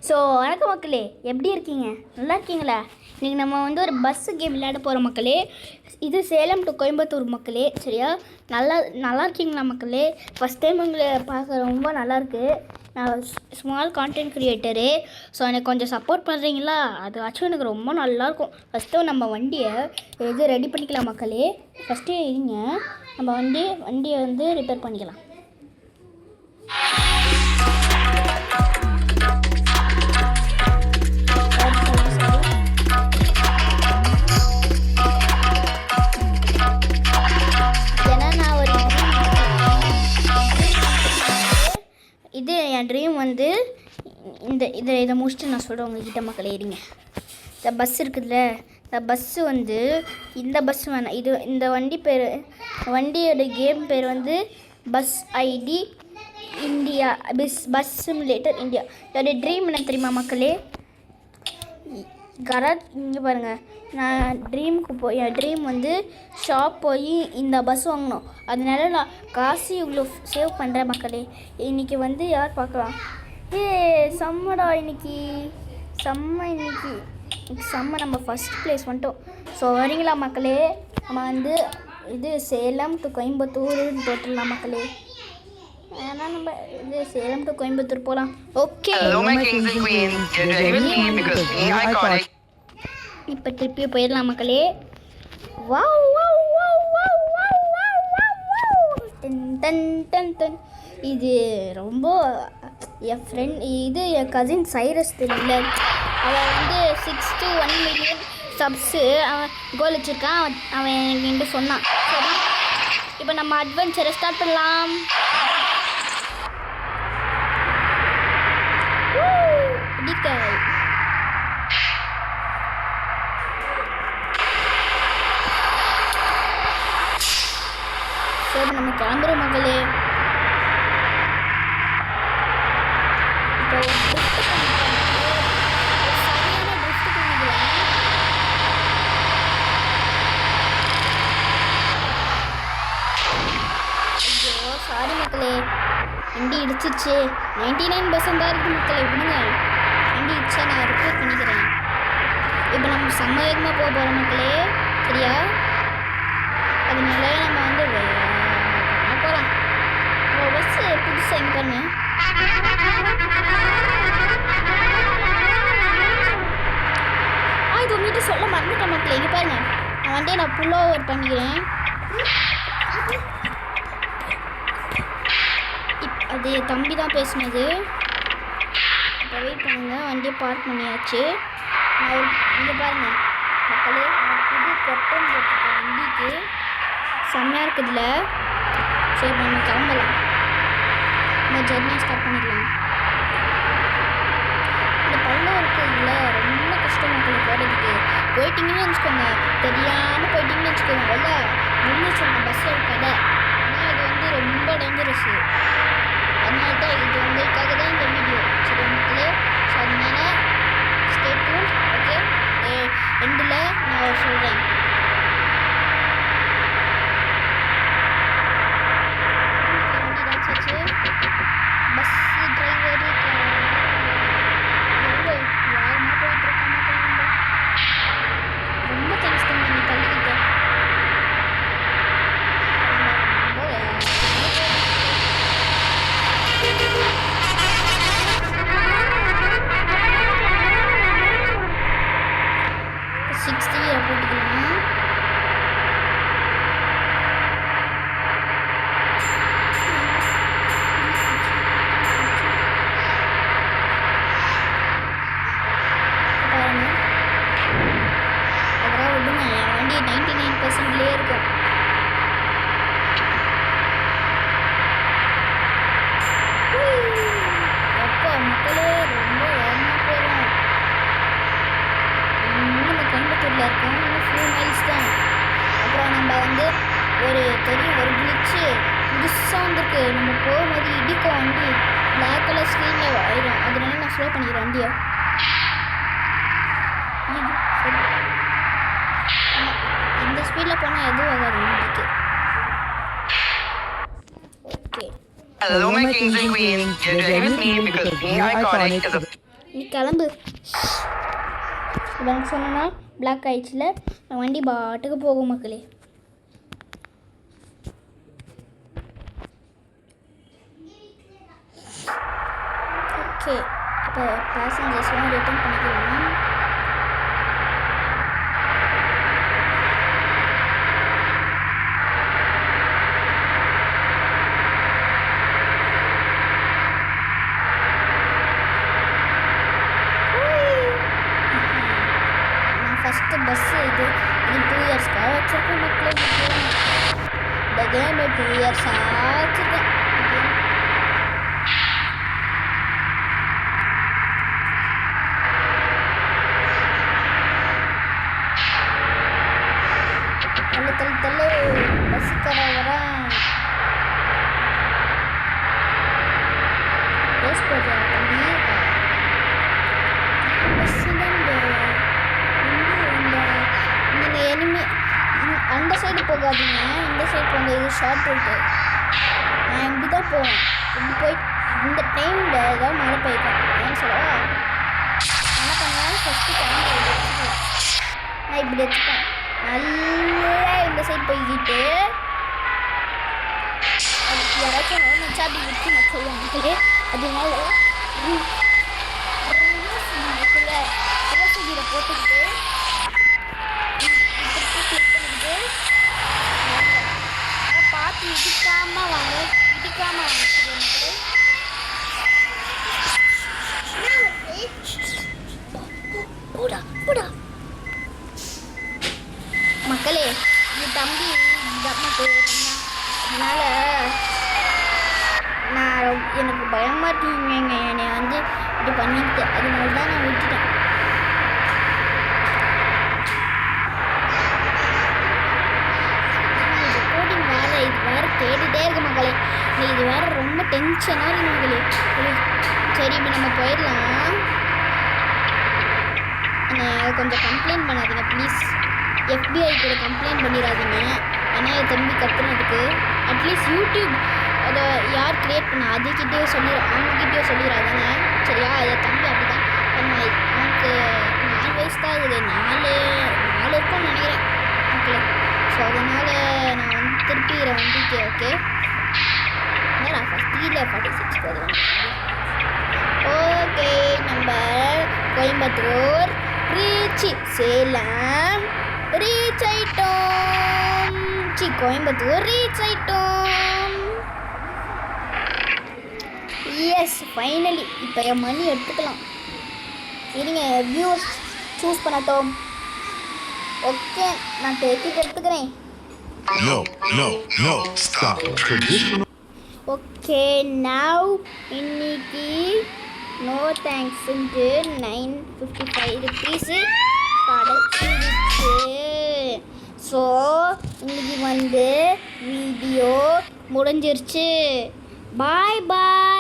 So வணக்கம் மக்களே, எப்படி இருக்கீங்க? நல்லா இருக்கீங்களா? இன்றைக்கி நம்ம வந்து ஒரு பஸ்ஸு கேம் விளையாட போகிற மக்களே. இது சேலம் டு கோயம்புத்தூர் மக்களே. சரியா? நல்லா இருக்கீங்களா மக்களே? ஃபஸ்ட் டைம் உங்களை பார்க்க ரொம்ப நல்லாயிருக்கு. நான் ஸ்மால் கான்டென்ட் க்ரியேட்டரு. ஸோ எனக்கு கொஞ்சம் சப்போர்ட் பண்ணுறீங்களா? அது ஆக்சுவலி எனக்கு ரொம்ப நல்லாயிருக்கும். ஃபஸ்ட்டு நம்ம வண்டியை ரெடி பண்ணிக்கலாம் மக்களே. ஃபஸ்ட்டு இருங்க, நம்ம வண்டியை வந்து ரிப்பேர் பண்ணிக்கலாம். இது என் ட்ரீம் வந்து இதை முடிச்சுட்டு நான் சொல்கிறேன் உங்கள்கிட்ட மக்களே. இருங்க, இந்த பஸ் இருக்குதுல்ல, இந்த பஸ்ஸு வந்து இந்த பஸ் வேணாம். இந்த வண்டியோட கேம் பேர் வந்து bus ID India, bus simulator India. என்னோடய ட்ரீம் என்ன தெரியுமா மக்களே? இங்கே பாருங்கள், நான் என் ட்ரீம் வந்து ஷாப் போய் இந்த பஸ் வாங்கணும். அதனால நான் காசு இவ்வளோ சேவ் பண்ணுறேன் மக்களே. இன்றைக்கி வந்து யார் பார்க்கலாம்? செம்மடா, இன்னைக்கு செம்ம நம்ம ஃபஸ்ட் ப்ளேஸ் வந்துட்டோம். ஸோ வரீங்களா மக்களே? நம்ம வந்து இது சேலம் டு கோயம்புத்தூர்னு போட்டுடலாம் மக்களே. ஏன்னா நம்ம இது சேலம் டு கோயம்புத்தூர் போகலாம். ஓகே, இப்போ திருப்பி போயிடலாம் மக்களே. இது ரொம்ப என் ஃப்ரெண்ட், என் கசின் சைரஸ் தெரியல, அவன் வந்து 6 to 1 மில்லியன் சப்ஸு அவன் கோல் வச்சுருக்கான். அவன் என்கிட்ட சொன்னான். சரி, இப்போ நம்ம அட்வென்ச்சரை ஸ்டார்ட் பண்ணலாம். சரி, நம்ம கிளம்புறோம் மகளே. சாரி மக்களே, வண்டி இடிச்சிச்சு. 99% தான் இருக்குது மக்களே. விடுங்க, வண்டி இடிச்சா நான் ரிப்பேர் பண்ணிக்கிறேன். இப்போ நம்ம செம்ம வேகமாக போக போகிறோம் மக்களே. சரியா? அதனால நம்ம வந்து போகலாம். பஸ்ஸு புதுசாக இங்கே பாருங்க. இது உங்கள்கிட்ட சொல்ல மறந்துட்டேன் மக்களே. இங்கே பாருங்க, நான் வண்டியை நான் புல் ஓவர் பண்ணிக்கிறேன். அது தம்பி தான் பேசினது. இப்போ வெயிட் பண்ணுங்க, வண்டியை பார்க் பண்ணியாச்சு. நான் இங்கே பாருங்கள் மக்களே, நான் புது கொட்டன் போட்டிருக்கேன் வண்டிக்கு. செம்மையாக இருக்குதுல்ல. சரி, நம்ம கிளம்பலாம். நம்ம ஜெர்னியை ஸ்டார்ட் பண்ணிடலாம். இந்த பள்ளம் இருக்குதுல்ல, ரொம்ப கஷ்டம் மக்களுக்கு போகிறதுக்கு. போயிட்டீங்கன்னு வச்சுக்கோங்க, தெரியாமல் போயிட்டீங்கன்னு வச்சுக்கோங்க, அவ்வளோ முடிஞ்சு நம்ம பஸ்ஸில் கடை. ஆனால் இது வந்து ரொம்ப டேஞ்சரஸ்ஸு. அதனால தான் இது உங்களுக்காக தான் இந்த வீடியோ. சரி மக்களே, ஸோ அதனால ஸ்டே டியூன். ஓகே, எண்டில் நான் சொல்கிறேன். வண்டி டான்ஸ் ஆச்சு. பஸ் டிரைவரு எவ்வளோ யாருமா போயிட்டுருக்காங்க. ரொம்ப தேங்க்ஸ் தான் நீங்கள் தள்ளிக்கிட்ட. ஒரு கிளிச்சு புதுசாக வந்துருக்கு. நம்ம போகும்போது இடிக்கும் வண்டி. பிளாக் கலர் ஸ்க்ரீனில் ஆயிடும். அதனால நான் ஸ்லோ பண்ணிக்கிறேன் வண்டியை. சரி, இந்த ஸ்பீடில் போனால் எதுவும் ஆகாது வண்டிக்கு. Okay, Hello, my kings and queens. You're ready with me because being iconic is a நீ கிளம்பு. இப்போ சொன்னா பிளாக் ஆயிடுச்சுல, வண்டி பாட்டுக்கு போகும் மக்களே. ஓகே, இப்போ பேசஞ்சர்ஸ்லாம் ரிட்டர்ன் பண்ணிக்கலாம். ஃபஸ்ட்டு பஸ்ஸு இது 2 இயர்ஸ்க்காக வச்சுருக்கேன் மக்களே. இந்த கேமு 2 இயர்ஸாக வச்சுருக்கேன். தள்ளு பஸ்ஸுக்கார வரேன். ரேஸ் போடுறேன் தம்பி. பஸ்ஸு தான் நீங்கள் எனிமே அந்த சைடு போகாதீங்க, இந்த சைடு போங்க. இது ஷார்ட் ரூட்டு. நான் இப்படி தான் போவேன். இப்படி போய் இந்த டைமில் ஏதாவது மழை பெய்யும். ஏன்னு சொல்லவா, என்ன பண்ணுவேன், ஃபஸ்ட்டு கேமரா எடுத்துக்கலாம். நான் இப்படி எடுத்துப்பேன். நல்லா இந்த சைடு போய்கிட்டு யாராச்சும் நினச்சா அப்படி விட்டு நான் சொல்லுவேன் மக்களே. அதனால ரிவர்ஸ் போட்டுக்கிட்டு பார்த்து இடிக்காம வாங்க, இடிக்காம வாங்க மக்களே. இந்த தம்பி அதனால நான் எனக்கு பயமாக இருக்குங்க என்னை வந்து இப்படி பண்ணிட்டு, அதனால தான் நான் விட்டுட்டேன். ரெக்கார்டிங் வேறு இது வேறு கேட்டுகிட்டே இருக்கு மக்களே. இது வேறு ரொம்ப டென்ஷனாக இருக்கு மக்களே. சரி, இப்போ நம்ம போயிடலாம். கொஞ்சம் கம்ப்ளைண்ட் பண்ணாதீங்க ப்ளீஸ். FBI கூட கம்ப்ளைண்ட் பண்ணிடாதீங்க. ஏன்னா என் தம்பி கற்றுனதுக்கு அட்லீஸ்ட் யூடியூப் அதை யார் க்ரியேட் பண்ண அதுக்கிட்டே அவங்கக்கிட்டே சொல்லிடாதாங்க. சரியா, என் தம்பி அப்படி தான் பண்ணுவான். அவனுக்கு 4 வயசு தான் இருக்குது. 4 இருக்கும்னு நினைக்கிறேன் மக்களே. ஸோ அதனால் நான் வந்து திருப்பிக்கிறேன் வண்டிக்கு. ஓகே, என்னடா ஃபஸ்ட்டில் 46 போதும். ஓகே, நம்ம கோயம்புத்தூர் சேலம் ரீச் ஆயிட்டோம். கோயம்புத்தூர் ரீச் ஆயிட்டோம். Yes, finally. இப்போ என் மணி எடுத்துக்கலாம். இருங்க, வியூஸ் சூஸ் பண்ணட்டும். ஓகே, நான் டிக்கெட் எடுத்துக்கிறேன். ஓகே, நவ் இன்னைக்கு நோ தேங்க்ஸுன்ட்டு 955 ருபீஸு கிடச்சிருச்சு. ஸோ இன்னைக்கு வந்து வீடியோ முடிஞ்சிருச்சு. பாய் பாய்.